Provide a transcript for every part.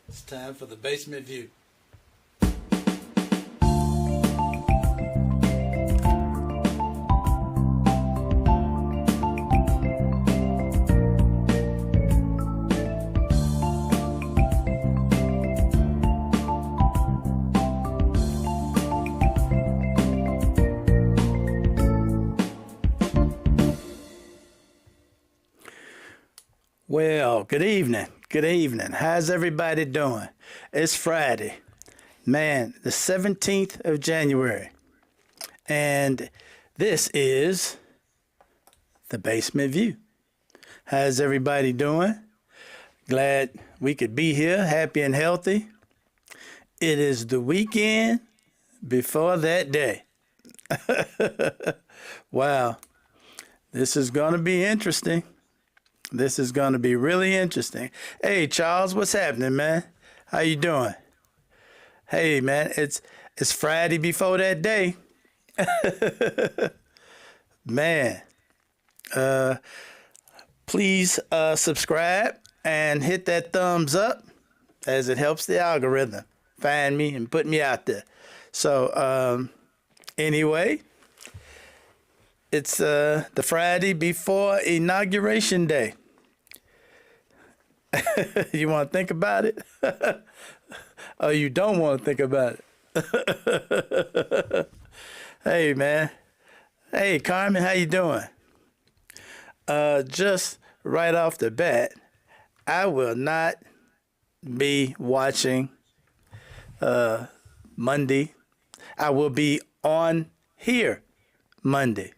It's time for the basement view. Well, good evening. Good evening. How's everybody doing? It's Friday. Man, the 17th of January. And this is the Basement View. How's everybody doing? Glad we could be here, happy and healthy. It is the weekend before that day. Wow. This is going to be interesting. This is going to be really interesting. Hey, Charles, what's happening, man? How you doing? Hey, man, it's Friday before that day. Man, please subscribe and hit that thumbs up as it helps the algorithm find me and put me out there. So, anyway, it's the Friday before Inauguration Day. You want to think about it? Or you don't want to think about it? Hey, man. Hey, Carmen, how you doing? Just right off the bat, I will not be watching Monday. I will be on here Monday.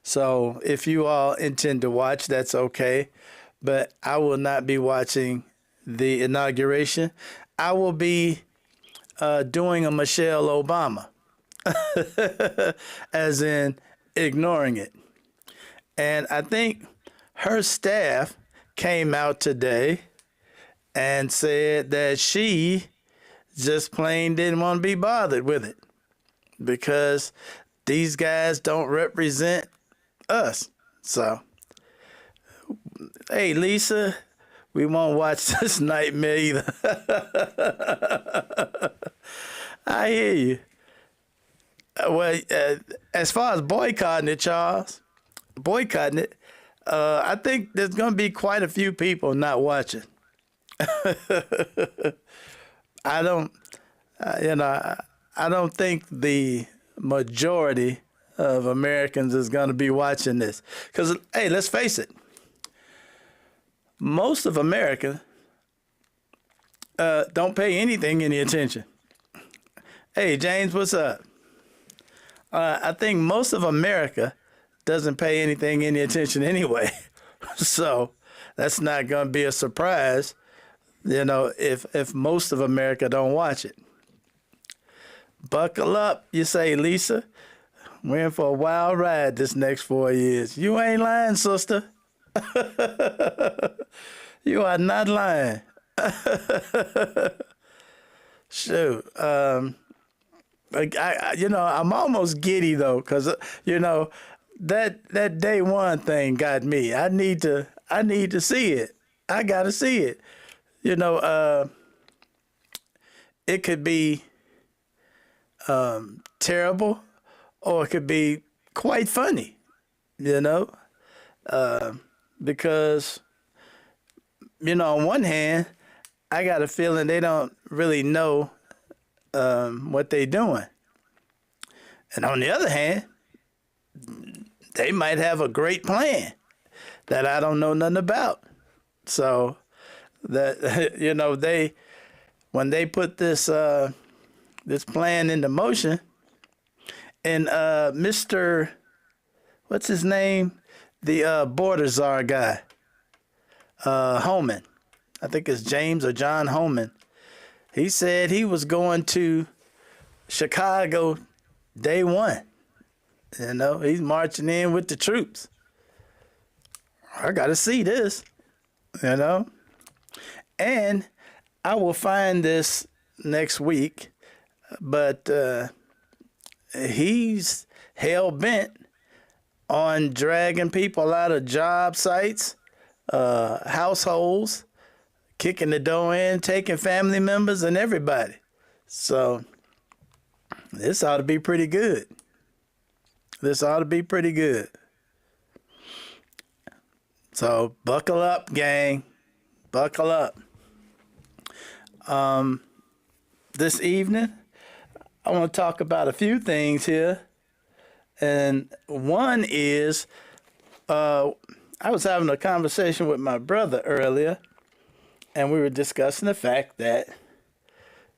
So if you all intend to watch, that's okay. But I will not be watching the inauguration. I will be doing a Michelle Obama, as in ignoring it. And I think her staff came out today and said that she just plain didn't want to be bothered with it because these guys don't represent us. So, hey, Lisa, we won't watch this nightmare either. I hear you. Well, as far as boycotting it, Charles, boycotting it, I think there's going to be quite a few people not watching. I don't, I don't think the majority of Americans is going to be watching this. Because, hey, let's face it. Most of America don't pay anything any attention. Hey, James, what's up? I think most of America doesn't pay anything any attention anyway. So that's not going to be a surprise, if most of America don't watch it. Buckle up, you say, Lisa. We're in for a wild ride this next 4 years. You ain't lying, sister. You are not lying. Shoot. I'm almost giddy though, cause that day one thing got me. I need to see it. I gotta see it. It could be terrible, or it could be quite funny. Because, on one hand, I got a feeling they don't really know what they're doing. And on the other hand, they might have a great plan that I don't know nothing about. So, that, when they put this plan into motion, and Mr. What's his name? The border czar guy, Homan. I think it's James or John Homan. He said he was going to Chicago day one. He's marching in with the troops. I got to see this, And I will find this next week, but he's hell-bent on dragging people out of job sites, households, kicking the door in, taking family members and everybody. So this ought to be pretty good. This ought to be pretty good. So buckle up, gang. Buckle up. This evening, I want to talk about a few things here. And one is, I was having a conversation with my brother earlier, and we were discussing the fact that,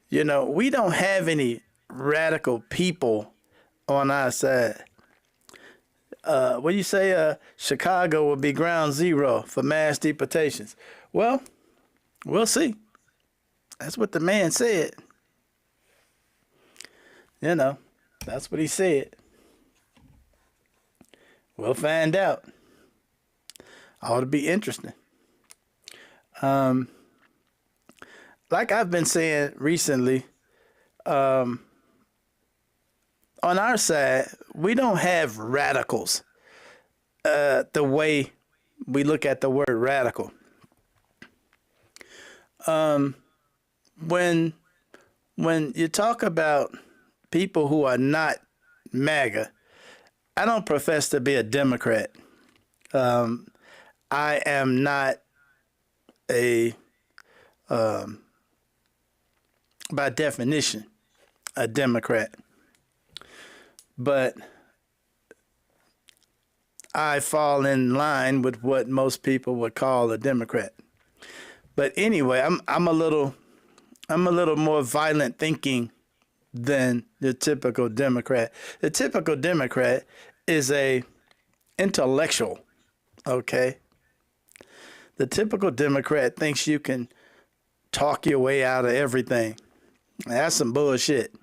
you know, we don't have any radical people on our side. What do you say? Chicago will be ground zero for mass deportations. Well, we'll see. That's what the man said. You know, that's what he said. We'll find out. Ought to be interesting. Like I've been saying recently, on our side, we don't have radicals the way we look at the word radical. When you talk about people who are not MAGA, I don't profess to be a Democrat. I am not by definition, a Democrat. But I fall in line with what most people would call a Democrat. But anyway, I'm a little more violent thinking than the typical Democrat. The typical Democrat is a intellectual, okay? The typical Democrat thinks you can talk your way out of everything. That's some bullshit.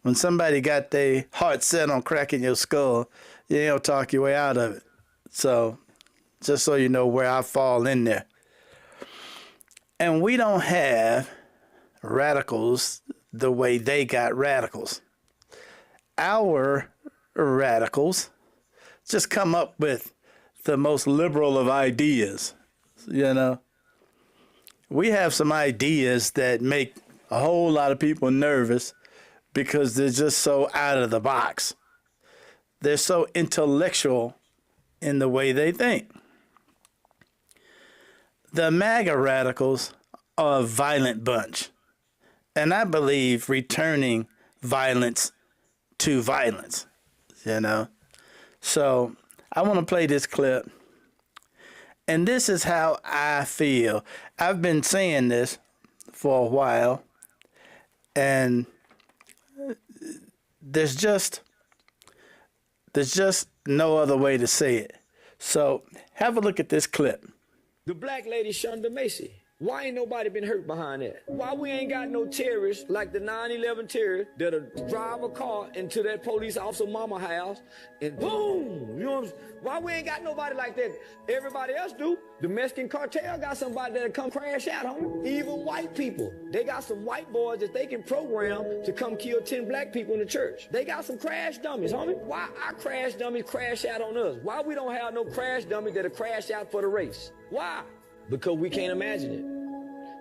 When somebody got their heart set on cracking your skull, you don't talk your way out of it. So, just so you know where I fall in there. And we don't have radicals the way they got radicals. Our radicals just come up with the most liberal of ideas, you know. We have some ideas that make a whole lot of people nervous because they're just so out of the box. They're so intellectual in the way they think. The MAGA radicals are a violent bunch. And I believe returning violence to violence, you know. So I want to play this clip. And this is how I feel. I've been saying this for a while. And there's just no other way to say it. So have a look at this clip. The black lady Shonda Macy. Why ain't nobody been hurt behind that? Why we ain't got no terrorists like the 9/11 terrorists that'll drive a car into that police officer mama house and boom, you know, why we ain't got nobody like that? Everybody else do. The Mexican cartel got somebody that'll come crash out, homie. Even white people. They got some white boys that they can program to come kill 10 black people in the church. They got some crash dummies, homie. Why our crash dummies crash out on us? Why we don't have no crash dummies that'll crash out for the race? Why? Because we can't imagine it.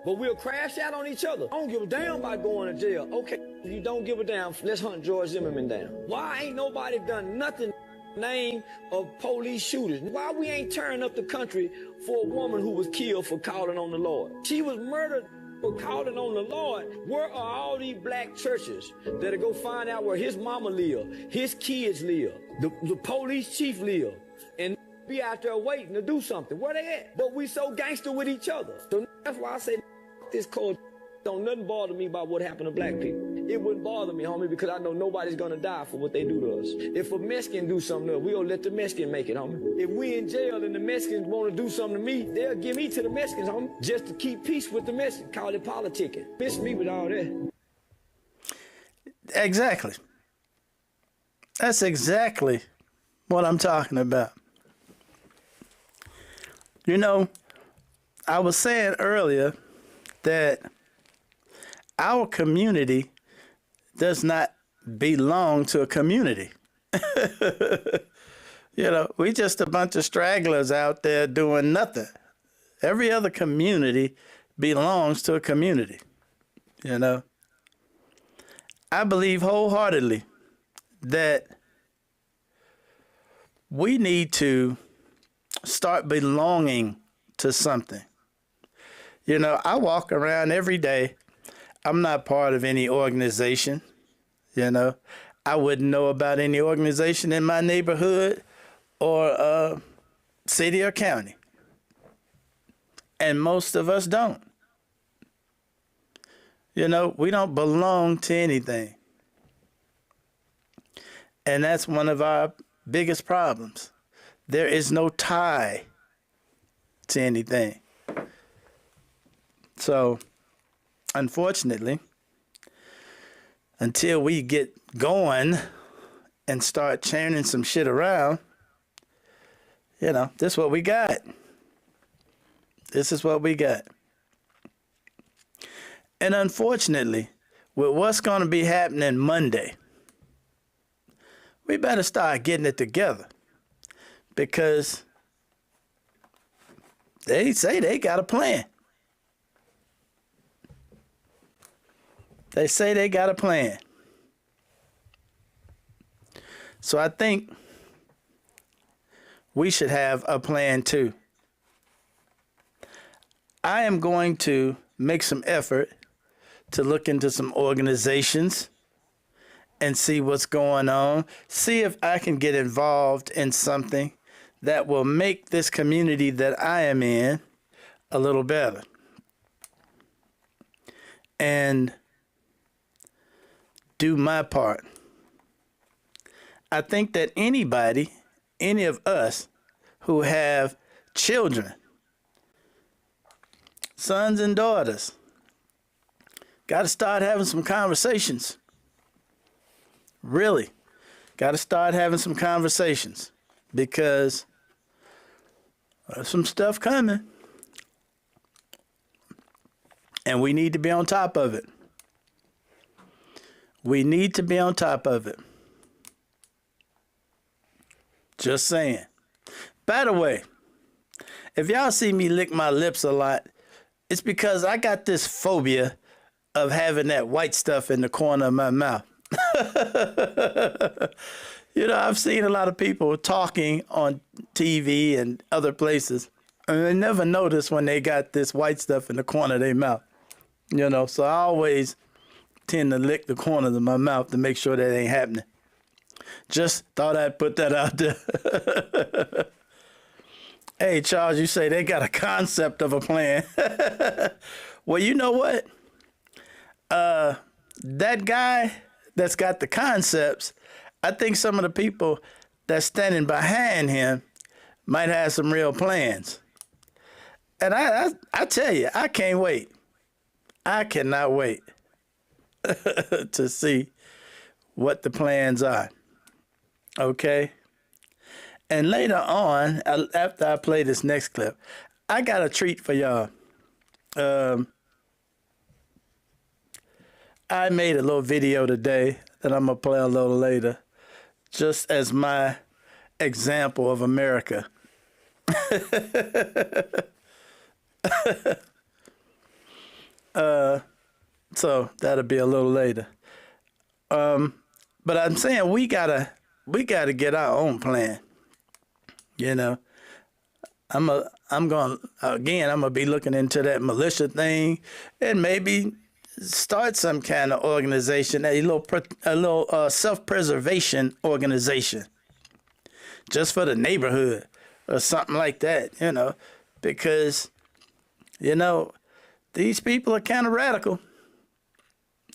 But we'll crash out on each other. I don't give a damn about going to jail. Okay, if you don't give a damn, let's hunt George Zimmerman down. Why ain't nobody done nothing name of police shooters? Why we ain't turning up the country for a woman who was killed for calling on the Lord? She was murdered for calling on the Lord. Where are all these black churches that'll go find out where his mama live, his kids live, the police chief live, and be out there waiting to do something? Where they at? But we so gangster with each other. So that's why I say this code don't nothing bother me about what happened to black people. It wouldn't bother me, homie, because I know nobody's gonna die for what they do to us. If a Mexican do something to us, we gonna let the Mexican make it, homie. If we in jail and the Mexicans wanna do something to me, they'll give me to the Mexicans, homie, just to keep peace with the Mexicans. Call it politicking. Miss me with all that. Exactly. That's exactly what I'm talking about. You know, I was saying earlier that our community does not belong to a community. You know, we just a bunch of stragglers out there doing nothing. Every other community belongs to a community. You know, I believe wholeheartedly that we need to start belonging to something. You know, I walk around every day. I'm not part of any organization. You know, I wouldn't know about any organization in my neighborhood or city or county. And most of us don't. You know, we don't belong to anything. And that's one of our biggest problems. There is no tie to anything. So, unfortunately, until we get going and start churning some shit around, you know, this is what we got. This is what we got. And unfortunately, with what's going to be happening Monday, we better start getting it together, because they say they got a plan. They say they got a plan. So I think we should have a plan too. I am going to make some effort to look into some organizations and see what's going on. See if I can get involved in something that will make this community that I am in a little better. And do my part. I think that anybody, any of us who have children, sons and daughters, got to start having some conversations. Really, got to start having some conversations, because there's some stuff coming, and we need to be on top of it. We need to be on top of it. Just saying. By the way, if y'all see me lick my lips a lot, it's because I got this phobia of having that white stuff in the corner of my mouth. You know, I've seen a lot of people talking on TV and other places, and they never notice when they got this white stuff in the corner of their mouth. You know, so I always tend to lick the corners of my mouth to make sure that ain't happening. Just thought I'd put that out there. Hey, Charles, you say they got a concept of a plan. Well, you know what? That guy that's got the concepts, I think some of the people that's standing behind him might have some real plans. And I tell you, I can't wait. I cannot wait to see what the plans are. Okay? And later on, after I play this next clip, I got a treat for y'all. I made a little video today that I'm going to play a little later, just as my example of America. So that'll be a little later. But I'm saying we gotta get our own plan. You know, I'm gonna be looking into that militia thing, and maybe start some kind of organization, a little self-preservation organization, just for the neighborhood or something like that. You know, because you know these people are kind of radical.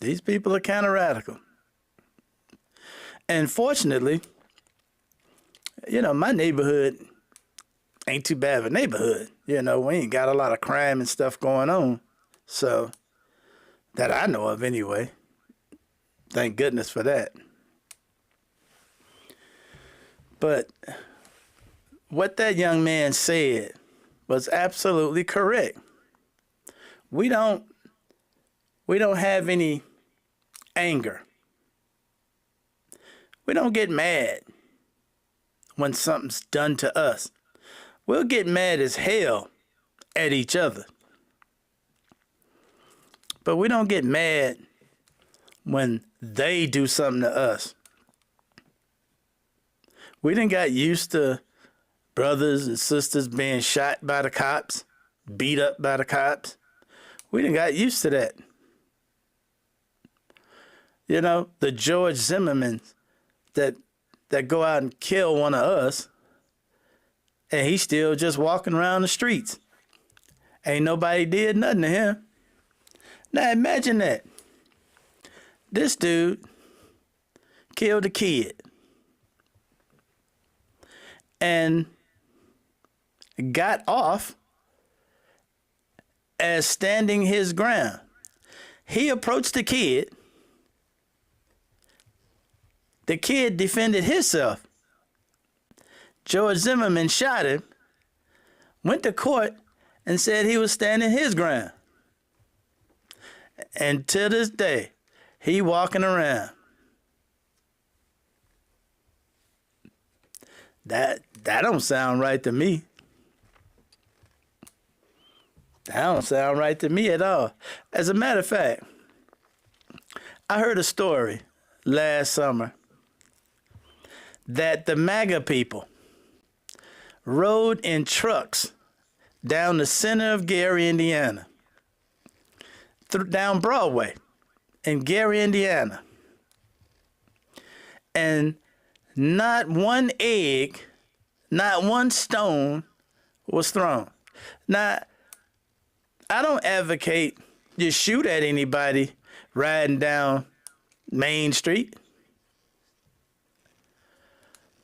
These people are kind of radical. And fortunately, you know, my neighborhood ain't too bad of a neighborhood. You know, we ain't got a lot of crime and stuff going on. So, that I know of anyway. Thank goodness for that. But what that young man said was absolutely correct. We don't have any anger. We don't get mad when something's done to us. We'll get mad as hell at each other. but we don't get mad when they do something to us. We done got used to brothers and sisters being shot by the cops, beat up by the cops. We done got used to that. You know, the George Zimmermans that go out and kill one of us, and he's still just walking around the streets. Ain't nobody did nothing to him. Now imagine that. This dude killed a kid and got off as standing his ground. He approached the kid. The kid defended himself. George Zimmerman shot him, went to court, and said he was standing his ground. And to this day, he walking around. That don't sound right to me. That don't sound right to me at all. As a matter of fact, I heard a story last summer that the MAGA people rode in trucks down the center of Gary, Indiana, down Broadway in Gary, Indiana. And not one egg, not one stone was thrown. Now, I don't advocate you shoot at anybody riding down Main Street.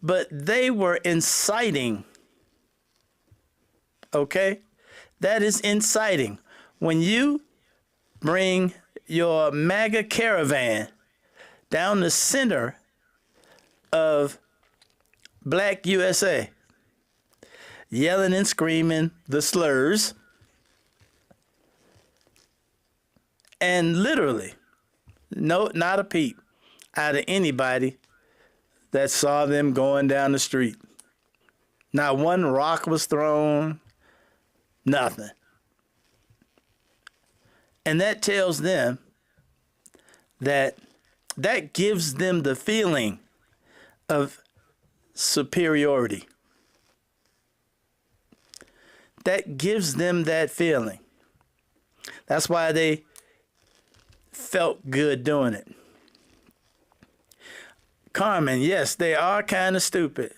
But they were inciting. Okay? That is inciting. When you bring your MAGA caravan down the center of Black USA, yelling and screaming the slurs, and literally, no, not a peep out of anybody that saw them going down the street. Not one rock was thrown, nothing. And that tells them that gives them the feeling of superiority. That gives them that feeling. That's why they felt good doing it. Carmen, yes, they are kind of stupid.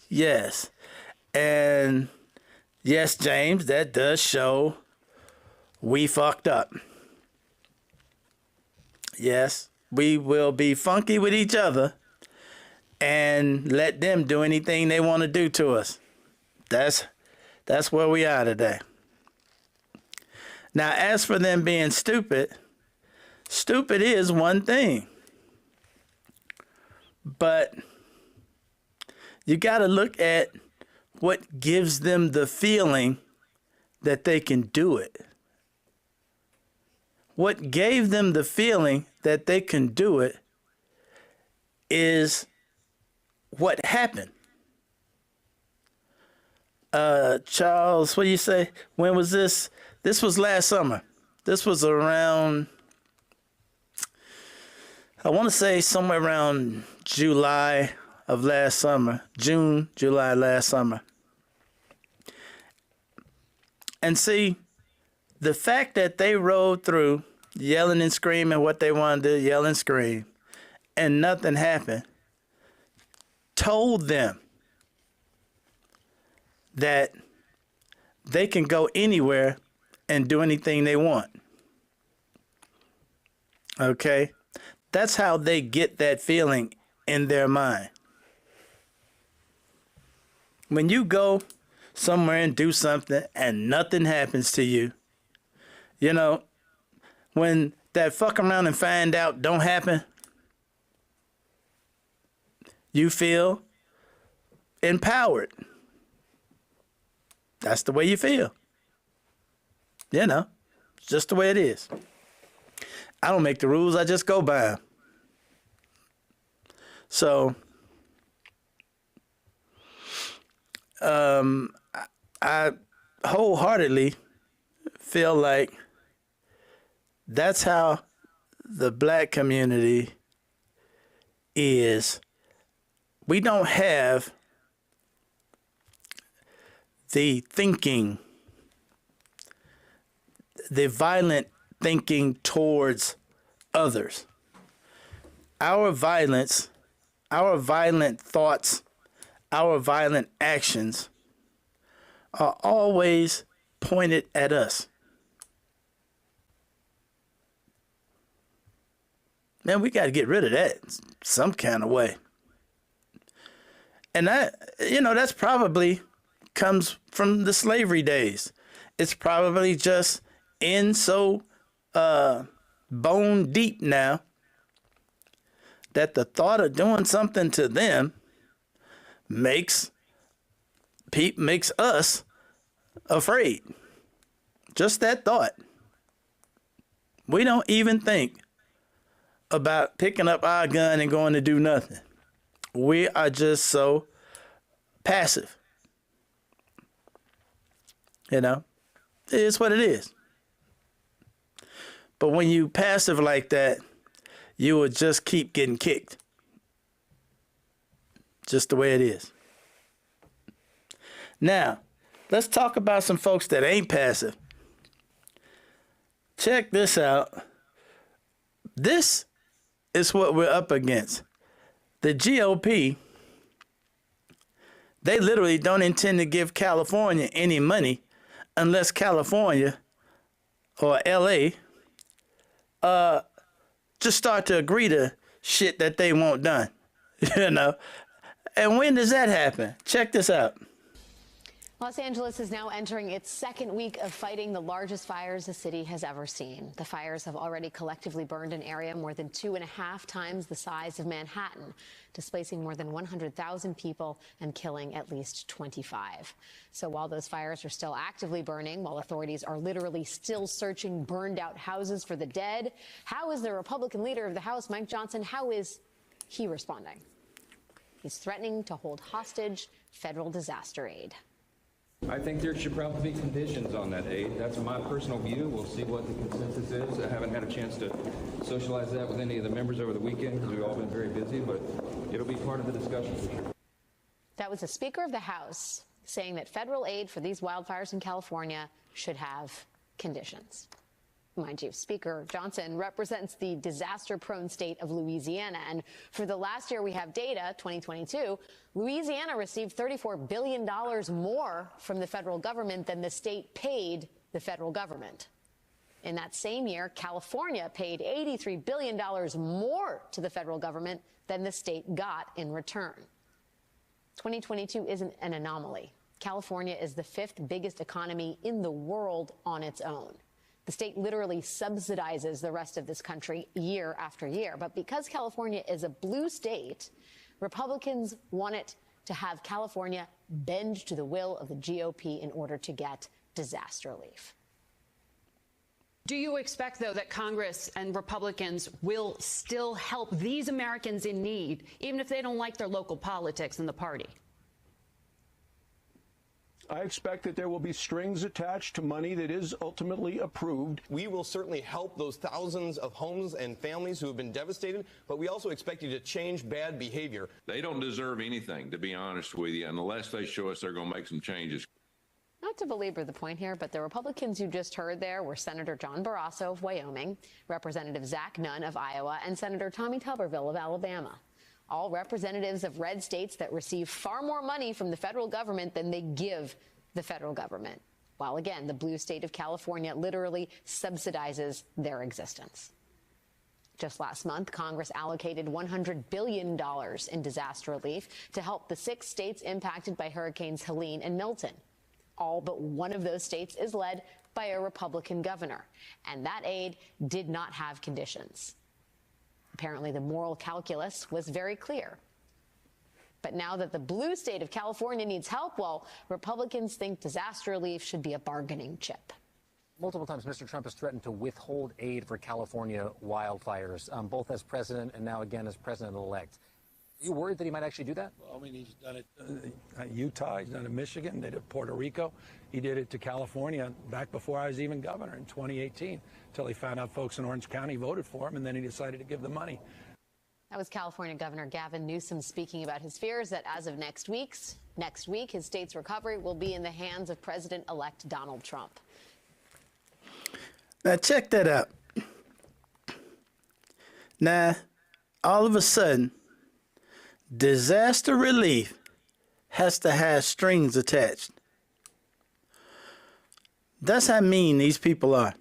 Yes. And yes, James, that does show we fucked up. Yes, we will be funky with each other and let them do anything they want to do to us. That's where we are today. Now, as for them being stupid, stupid is one thing. But you got to look at what gives them the feeling that they can do it. What gave them the feeling that they can do it is what happened. Charles, what do you say? When was this? This was last summer. This was around, I want to say somewhere around July of last summer. June, July last summer. And see, the fact that they rode through yelling and screaming what they wanted to yell and scream, and nothing happened, told them that they can go anywhere and do anything they want. Okay? That's how they get that feeling in their mind. When you go somewhere and do something and nothing happens to you, you know, when that fuck around and find out don't happen, you feel empowered. That's the way you feel. You know, it's just the way it is. I don't make the rules, I just go by them. So, I wholeheartedly feel like That's how the black community is. We don't have the thinking, the violent thinking towards others. Our violence, our violent thoughts, our violent actions are always pointed at us. Man, we got to get rid of that some kind of way. And that, that's probably comes from the slavery days. It's probably just in so bone deep now that the thought of doing something to them makes us afraid. Just that thought. We don't even think about picking up our gun and going to do nothing. We are just so passive. It is what it is. But when you passive like that, you will just keep getting kicked. Just the way it is. Now, let's talk about some folks that ain't passive. Check this out. This is what we're up against. The GOP, they literally don't intend to give California any money unless California or LA just start to agree to shit that they want done. And when does that happen? Check this out. Los Angeles is now entering its second week of fighting the largest fires the city has ever seen. The fires have already collectively burned an area more than 2.5 times the size of Manhattan, displacing more than 100,000 people and killing at least 25. So while those fires are still actively burning, while authorities are literally still searching burned out houses for the dead, how is the Republican leader of the House, Mike Johnson, how is he responding? He's threatening to hold hostage federal disaster aid. I think there should probably be conditions on that aid. That's my personal view. We'll see what the consensus is. I haven't had a chance to socialize that with any of the members over the weekend because we've all been very busy, but it'll be part of the discussion for sure. That was the Speaker of the House saying that federal aid for these wildfires in California should have conditions. Mind you, Speaker Johnson represents the disaster-prone state of Louisiana. And for the last year we have data, 2022, Louisiana received $34 billion more from the federal government than the state paid the federal government. In that same year, California paid $83 billion more to the federal government than the state got in return. 2022 isn't an anomaly. California is the 5th biggest economy in the world on its own. The state literally subsidizes the rest of this country year after year. But because California is a blue state, Republicans want it to have California bend to the will of the GOP in order to get disaster relief. Do you expect, though, that Congress and Republicans will still help these Americans in need, even if they don't like their local politics and the party? I expect that there will be strings attached to money that is ultimately approved. We will certainly help those thousands of homes and families who have been devastated, but we also expect you to change bad behavior. They don't deserve anything, to be honest with you, unless they show us they're going to make some changes. Not to belabor the point here, but the Republicans you just heard there were Senator John Barrasso of Wyoming, Representative Zach Nunn of Iowa, and Senator Tommy Tuberville of Alabama. All representatives of red states that receive far more money from the federal government than they give the federal government. While again, the blue state of California literally subsidizes their existence. Just last month, Congress allocated $100 billion in disaster relief to help the 6 states impacted by Hurricanes Helene and Milton. All but one of those states is led by a Republican governor, and that aid did not have conditions. Apparently, the moral calculus was very clear. But now that the blue state of California needs help, well, Republicans think disaster relief should be a bargaining chip. Multiple times, Mr. Trump has threatened to withhold aid for California wildfires, both as president and now again as president-elect. Are you worried that he might actually do that? I mean, he's done it at Utah, he's done it in Michigan, he did it in Puerto Rico. He did it to California back before I was even governor in 2018, until he found out folks in Orange County voted for him, and then he decided to give the money. That was California Governor Gavin Newsom speaking about his fears that as of next week, his state's recovery will be in the hands of President-elect Donald Trump. Now check that out. Now, all of a sudden, disaster relief has to have strings attached. That's how mean these people are.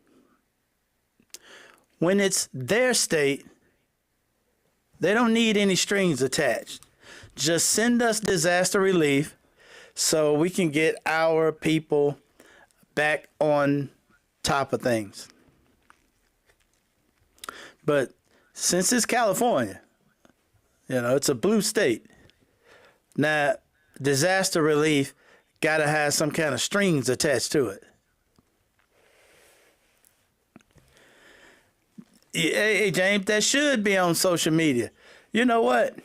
When it's their state, they don't need any strings attached. Just send us disaster relief so we can get our people back on top of things. But since it's California, it's a blue state. Now, disaster relief got to have some kind of strings attached to it. Hey, James, that should be on social media. You know what?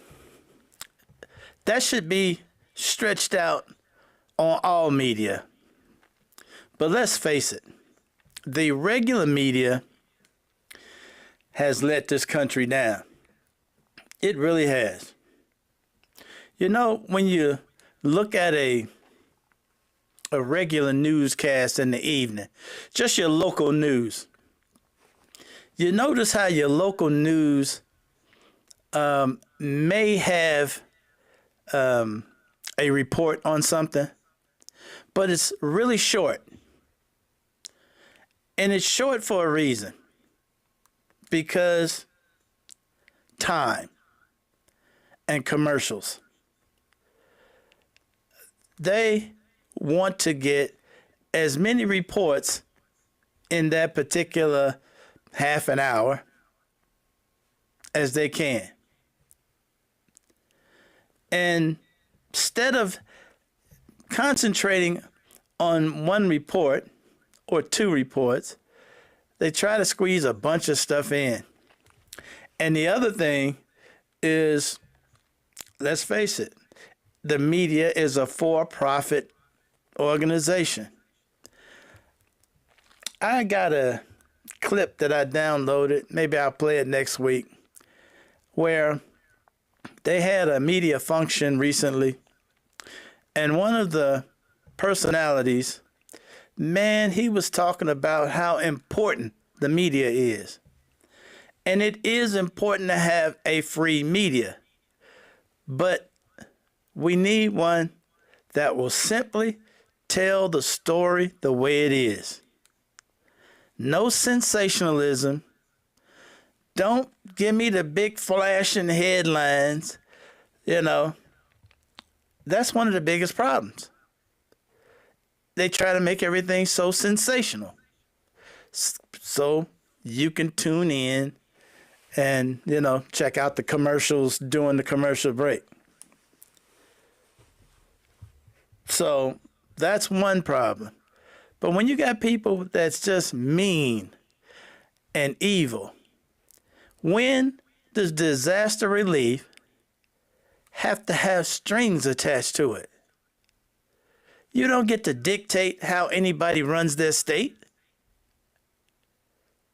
That should be stretched out on all media. But let's face it, the regular media has let this country down. It really has. When you look at a regular newscast in the evening, just your local news, you notice how your local news may have a report on something, but it's really short. And it's short for a reason. Because time and commercials. They want to get as many reports in that particular half an hour as they can. And instead of concentrating on one report or two reports, they try to squeeze a bunch of stuff in. And the other thing is, let's face it, the media is a for-profit organization. I got a clip that I downloaded, maybe I'll play it next week, where they had a media function recently, and one of the personalities, man, he was talking about how important the media is. And it is important to have a free media. But we need one that will simply tell the story the way it is. No sensationalism. Don't give me the big flashing headlines. That's one of the biggest problems. They try to make everything so sensational. So you can tune in and, check out the commercials during the commercial break. So that's one problem. But when you got people that's just mean and evil, when does disaster relief have to have strings attached to it? You don't get to dictate how anybody runs their state.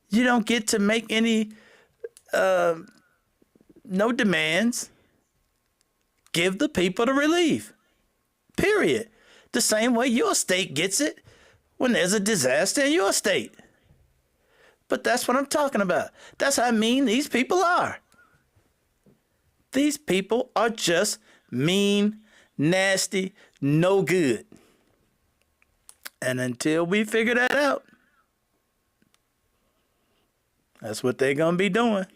You don't get to make any, no demands. Give the people the relief. Period. The same way your state gets it when there's a disaster in your state. But that's what I'm talking about. That's how mean these people are. These people are just mean, nasty, no good. And until we figure that out, that's what they're going to be doing.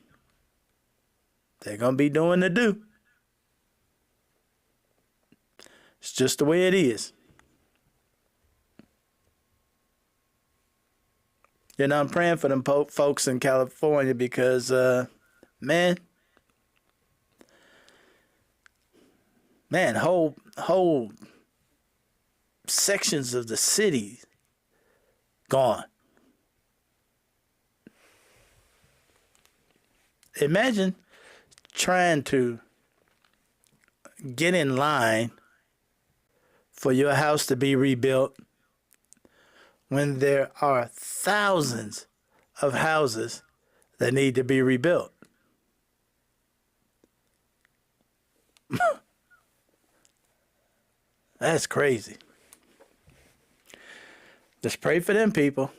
They're going to be doing the do. It's just the way it is. I'm praying for them folks in California because, man, whole sections of the city gone. Imagine trying to get in line for your house to be rebuilt when there are thousands of houses that need to be rebuilt? That's crazy. Just pray for them people.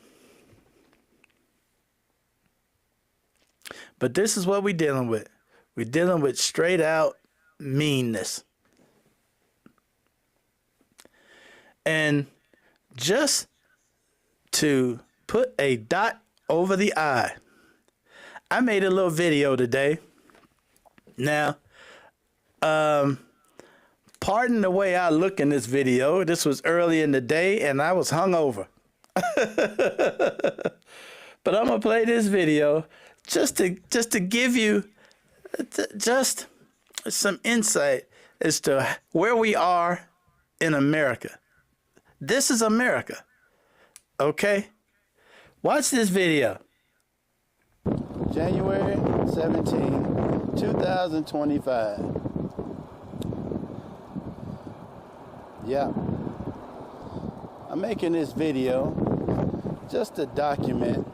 But this is what we're dealing with. We're dealing with straight out meanness. And just to put a dot over the I, I made a little video today. Now, pardon the way I look in this video. This was early in the day and I was hungover. But I'm gonna play this video just to give you just some insight as to where we are in America. This is America. Okay? Watch this video. January 17, 2025. Yeah. I'm making this video just to document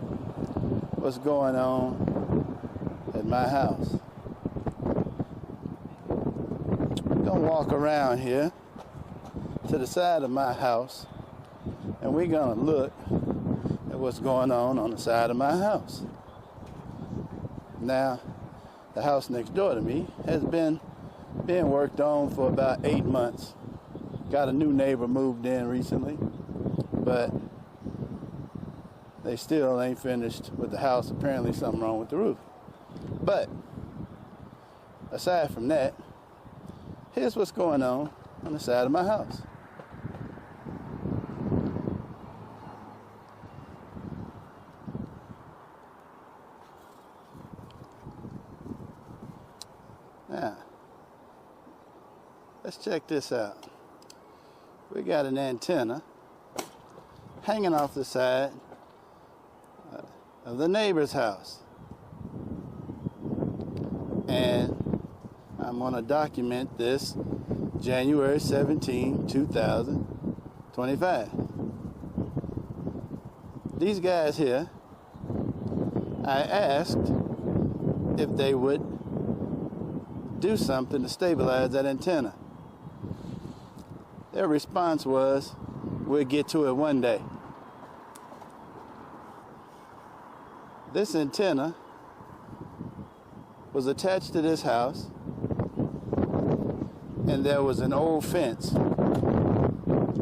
what's going on at my house. I'm gonna walk around here to the side of my house and we're gonna look at what's going on the side of my house. Now, the house next door to me has been being worked on for about 8 months. Got a new neighbor moved in recently, but they still ain't finished with the house. Apparently something wrong with the roof. But aside from that, here's what's going on the side of my house. Now, let's check this out. We got an antenna hanging off the side of the neighbor's house. And I'm going to document this January 17, 2025. These guys here, I asked if they would do something to stabilize that antenna. Their response was, we'll get to it one day. This antenna was attached to this house, and there was an old fence.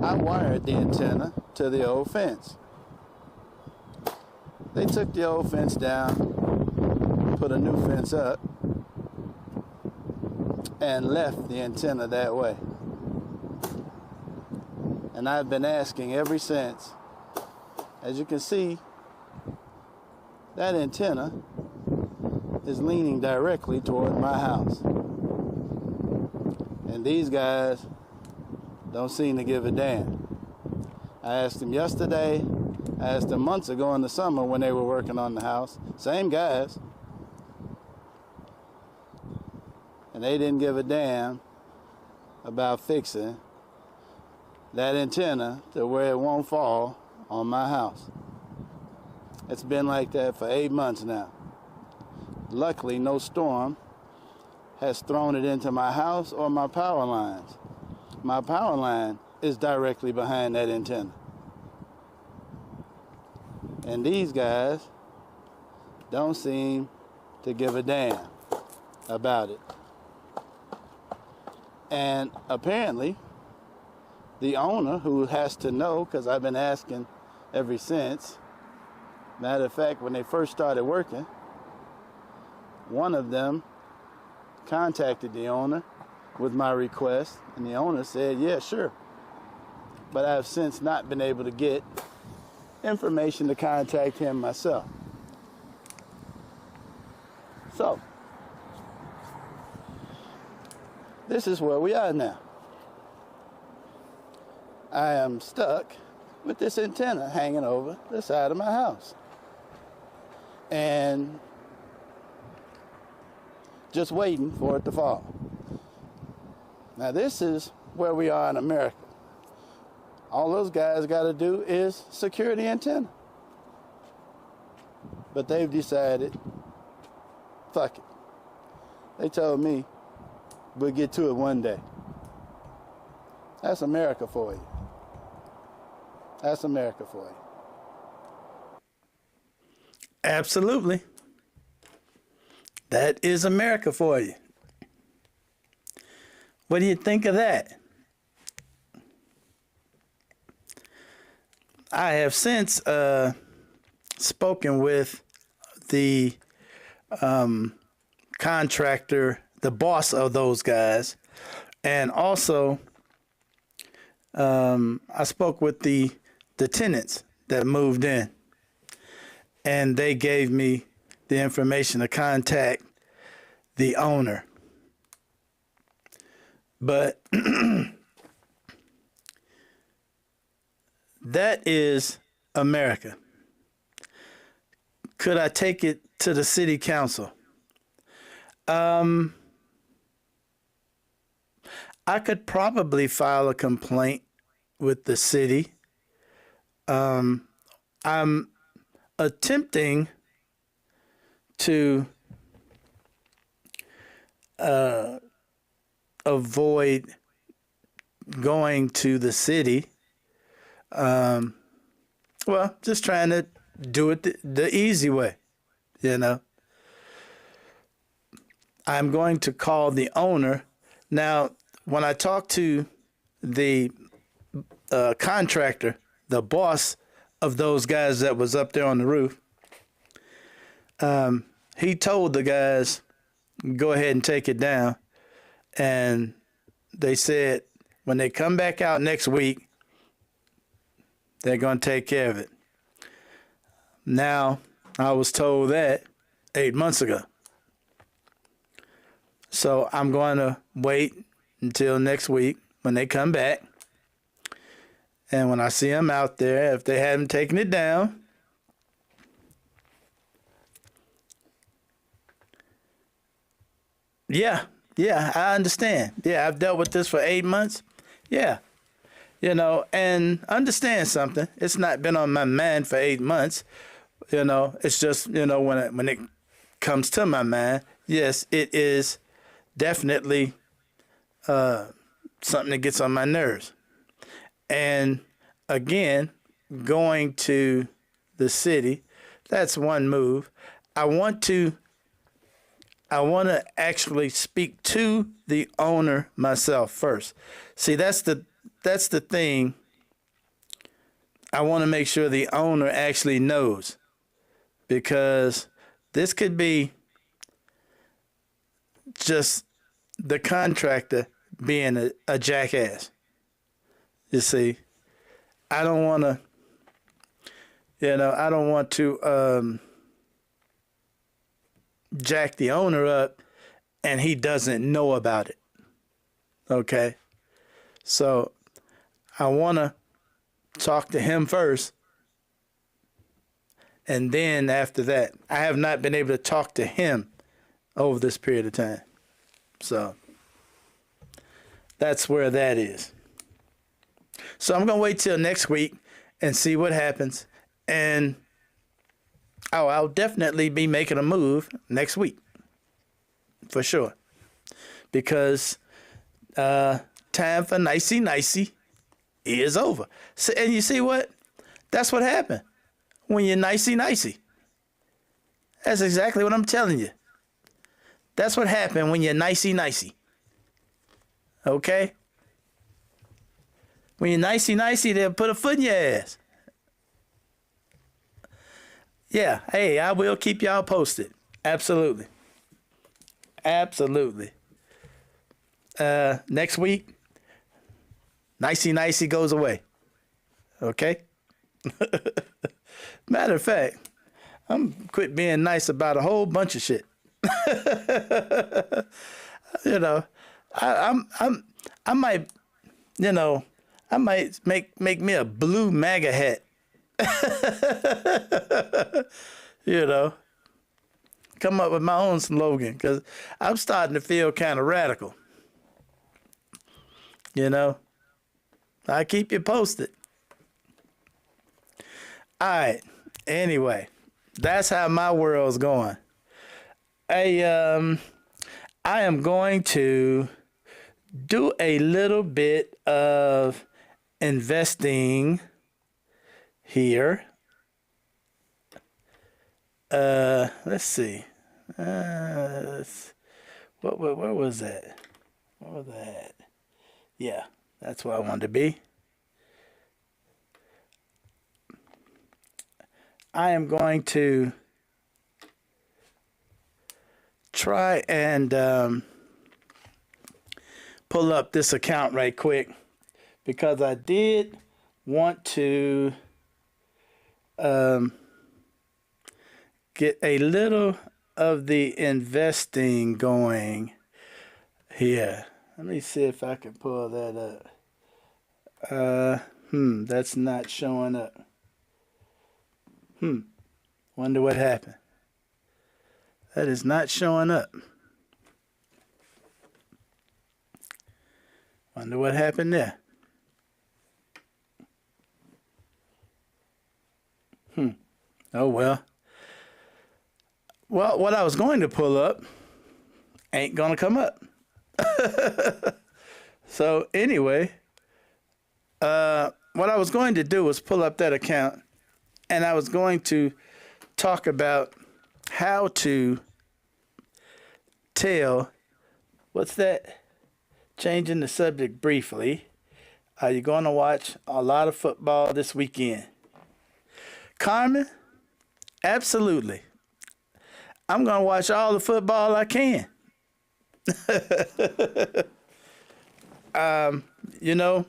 I wired the antenna to the old fence. They took the old fence down, put a new fence up, and left the antenna that way. And I've been asking ever since. As you can see, that antenna is leaning directly toward my house. And these guys don't seem to give a damn. I asked them yesterday, I asked them months ago in the summer when they were working on the house. Same guys. And they didn't give a damn about fixing that antenna to where it won't fall on my house. It's been like that for 8 months now. Luckily, no storm has thrown it into my house or my power lines. My power line is directly behind that antenna. And these guys don't seem to give a damn about it. And apparently, the owner, who has to know, because I've been asking ever since, matter of fact, when they first started working, one of them contacted the owner with my request, and the owner said, yeah, sure. But I've since not been able to get information to contact him myself. So, this is where we are now. I am stuck with this antenna hanging over the side of my house. And just waiting for it to fall. Now this is where we are in America. All those guys got to do is secure the antenna. But they've decided, fuck it. They told me, we'll get to it one day. That's America for you. That's America for you. Absolutely. That is America for you. What do you think of that? I have since spoken with the contractor, the boss of those guys, and also I spoke with the tenants that moved in, and they gave me the information to contact the owner. But that is America. Could I take it to the city council? I could probably file a complaint with the city. I'm attempting to avoid going to the city. Well, just trying to do it the easy way, you know. I'm going to call the owner. Now, when I talk to the contractor, the boss of those guys that was up there on the roof, he told the guys, go ahead and take it down. And they said when they come back out next week, they're going to take care of it. Now, I was told that 8 months ago. So I'm going to wait until next week when they come back. And when I see them out there, if they haven't taken it down, yeah, I understand. Yeah, I've dealt with this for 8 months. Yeah. You know, and understand something. It's not been on my mind for 8 months. You know, it's just, you know, when it comes to my mind, yes, it is definitely something that gets on my nerves. And again, going to the city, that's one move. I want to actually speak to the owner myself first. See, that's the thing. I want to make sure the owner actually knows, because this could be just the contractor being a jackass. You see, I don't want to jack the owner up and he doesn't know about it. Okay? So I want to talk to him first. And then after that, I have not been able to talk to him over this period of time. So that's where that is. So I'm going to wait till next week and see what happens. And I'll definitely be making a move next week. For sure. Because time for nicey is over. So, and you see what? That's what happened when you're nicey. That's exactly what I'm telling you. That's what happened when you're nicey. Okay? When you're nicey, they'll put a foot in your ass. Yeah, hey, I will keep y'all posted. Absolutely. Next week, nicey goes away. Okay? Matter of fact, I'm quit being nice about a whole bunch of shit. You know, I might, you know, I might make me a blue MAGA hat. You know, come up with my own slogan, because I'm starting to feel kind of radical. You know, I'll keep you posted. All right. Anyway, that's how my world's going. I am going to do a little bit of investing here. Let's see. Where was that? What was that? Yeah, that's where I wanted to be. I am going to try and pull up this account right quick, because I did want to get a little of the investing going here. Let me see if I can pull that up. That's not showing up. Wonder what happened. That is not showing up. Wonder what happened there. Oh well. Well, what I was going to pull up ain't gonna come up. So anyway, what I was going to do was pull up that account, and I was going to talk about how to tell, what's that? Changing the subject briefly. Are you going to watch a lot of football this weekend? Carmen, absolutely. I'm going to watch all the football I can. You know,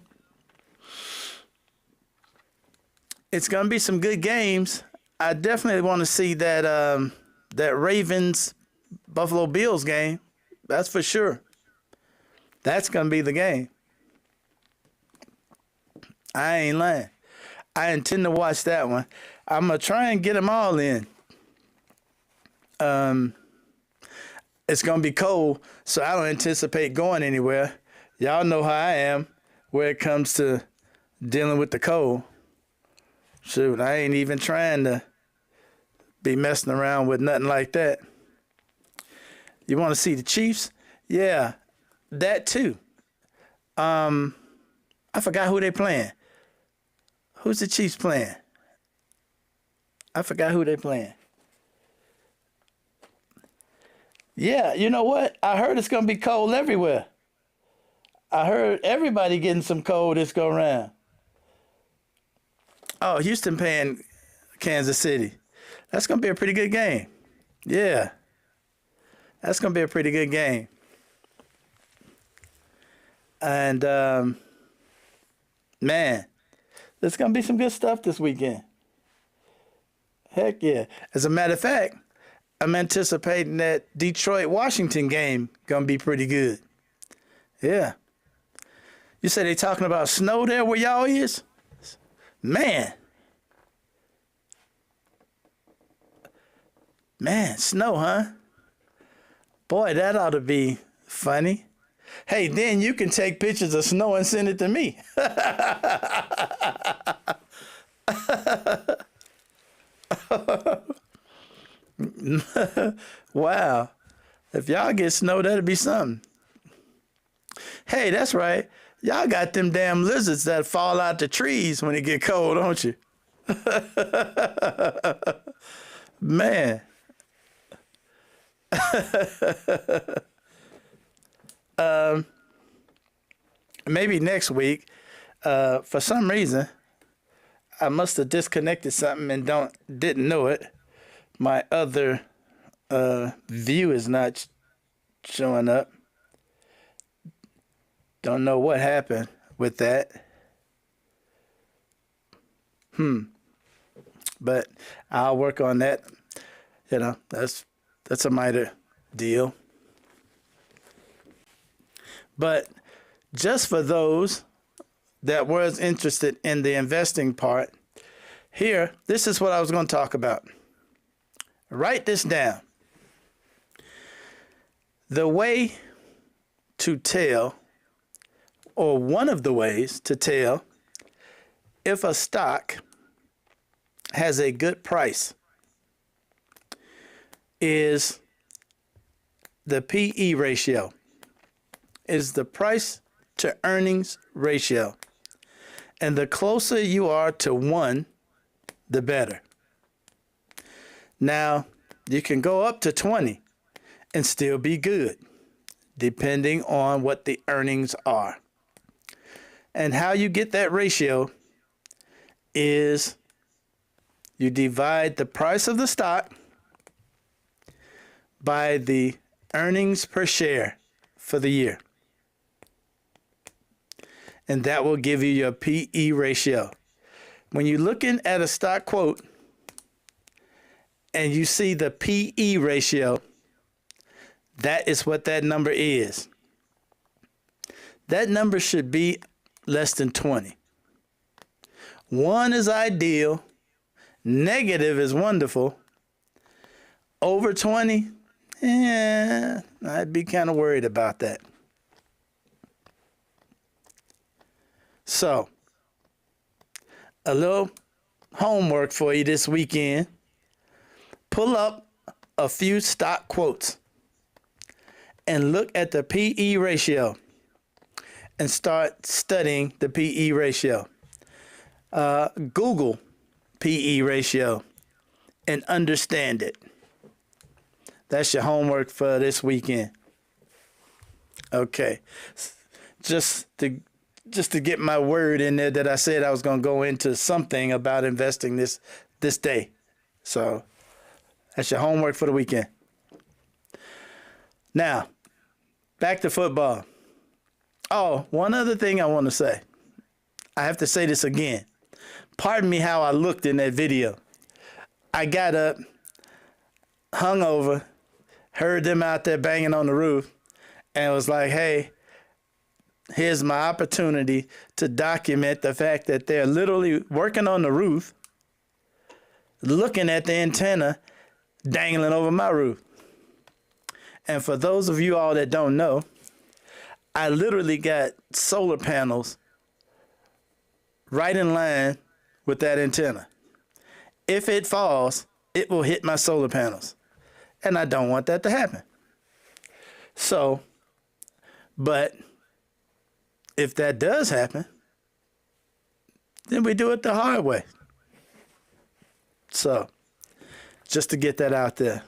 it's going to be some good games. I definitely want to see that that Ravens Buffalo Bills game. That's for sure. That's going to be the game. I ain't lying. I intend to watch that one. I'm going to try and get them all in. It's going to be cold, so I don't anticipate going anywhere. Y'all know how I am when it comes to dealing with the cold. Shoot, I ain't even trying to be messing around with nothing like that. You want to see the Chiefs? Yeah, that too. I forgot who they playing. Who's the Chiefs playing? I forgot who they playing. Yeah, you know what? I heard it's going to be cold everywhere. I heard everybody getting some cold this go around. Oh, Houston playing Kansas City. That's going to be a pretty good game. Yeah. That's going to be a pretty good game. And, man, there's going to be some good stuff this weekend. Heck yeah. As a matter of fact, I'm anticipating that Detroit-Washington game going to be pretty good. Yeah. You said they talking about snow there where y'all is? Man. Man, snow, huh? Boy, that ought to be funny. Hey, then you can take pictures of snow and send it to me. Wow. If y'all get snow, that'd be something. Hey, that's right. Y'all got them damn lizards that fall out the trees when it get cold, don't you? Man. Maybe next week, for some reason, I must have disconnected something and didn't know it. My other view is not showing up. Don't know what happened with that. But I'll work on that. You know, that's a minor deal. But just for those that was interested in the investing part, here, this is what I was going to talk about. Write this down. The way to tell or one of the ways to tell if a stock has a good price is the PE ratio, is the price to earnings ratio. And the closer you are to 1, the better. Now, you can go up to 20 and still be good, depending on what the earnings are. And how you get that ratio is you divide the price of the stock by the earnings per share for the year. And that will give you your PE ratio. When you're looking at a stock quote and you see the PE ratio, that is what that number is. That number should be less than 20. 1 is ideal. Negative is wonderful. Over 20, I'd be kind of worried about that. So, a little homework for you this weekend. Pull up a few stock quotes and look at the PE ratio and start studying the PE ratio. Google PE ratio and understand it. That's your homework for this weekend. Okay. Just to get my word in there that I said I was going to go into something about investing this day. So that's your homework for the weekend. Now, back to football. Oh, one other thing I want to say. I have to say this again. Pardon me how I looked in that video. I got up, hungover, heard them out there banging on the roof, and was like, hey, here's my opportunity to document the fact that they're literally working on the roof, looking at the antenna dangling over my roof. And for those of you all that don't know, I literally got solar panels right in line with that antenna. If it falls, it will hit my solar panels. And I don't want that to happen. So, but if that does happen, then we do it the hard way. So, just to get that out there.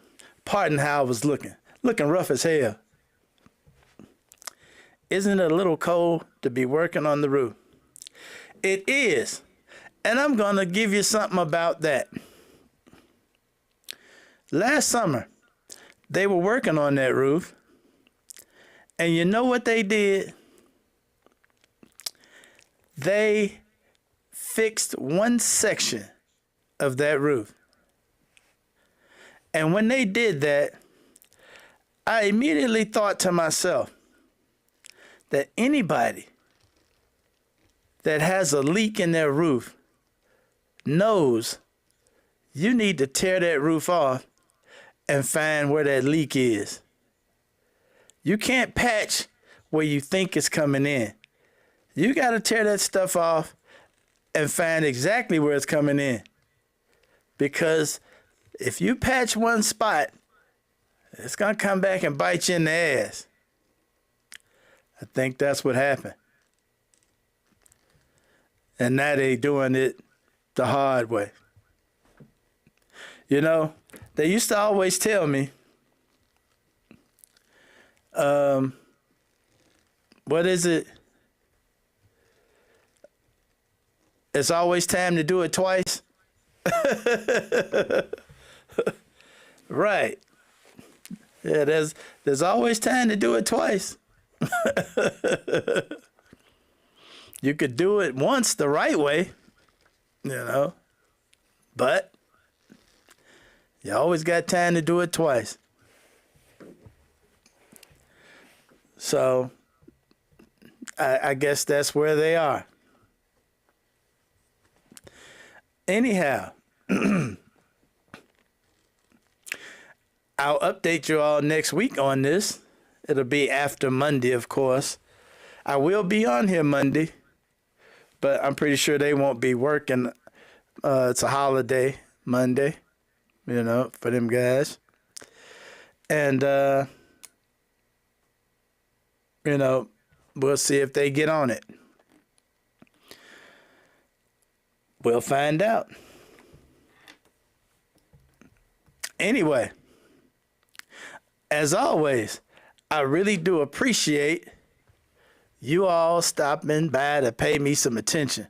Pardon how I was looking rough as hell. Isn't it a little cold to be working on the roof? It is. And I'm going to give you something about that. Last summer, they were working on that roof. And you know what they did? They fixed one section of that roof. And when they did that, I immediately thought to myself that anybody that has a leak in their roof knows you need to tear that roof off and find where that leak is. You can't patch where you think it's coming in. You got to tear that stuff off and find exactly where it's coming in. Because if you patch one spot, it's going to come back and bite you in the ass. I think that's what happened. And now they doing it the hard way. You know, they used to always tell me, what is it? It's always time to do it twice. Right. Yeah, there's always time to do it twice. You could do it once the right way, you know, but you always got time to do it twice. So I guess that's where they are. Anyhow, I'll update you all next week on this. It'll be after Monday, of course. I will be on here Monday, but I'm pretty sure they won't be working. It's a holiday Monday, you know, for them guys. And, you know, we'll see if they get on it. We'll find out. Anyway, as always, I really do appreciate you all stopping by to pay me some attention.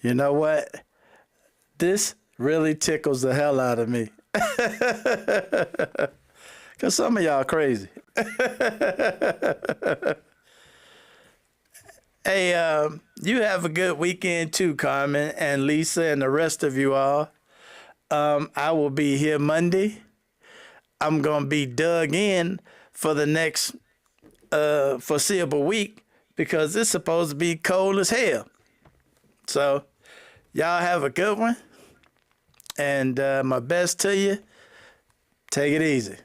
You know what? This really tickles the hell out of me. Because some of y'all crazy. Hey, you have a good weekend too, Carmen and Lisa and the rest of you all. I will be here Monday. I'm going to be dug in for the next foreseeable week because it's supposed to be cold as hell. So y'all have a good one. And my best to you. Take it easy.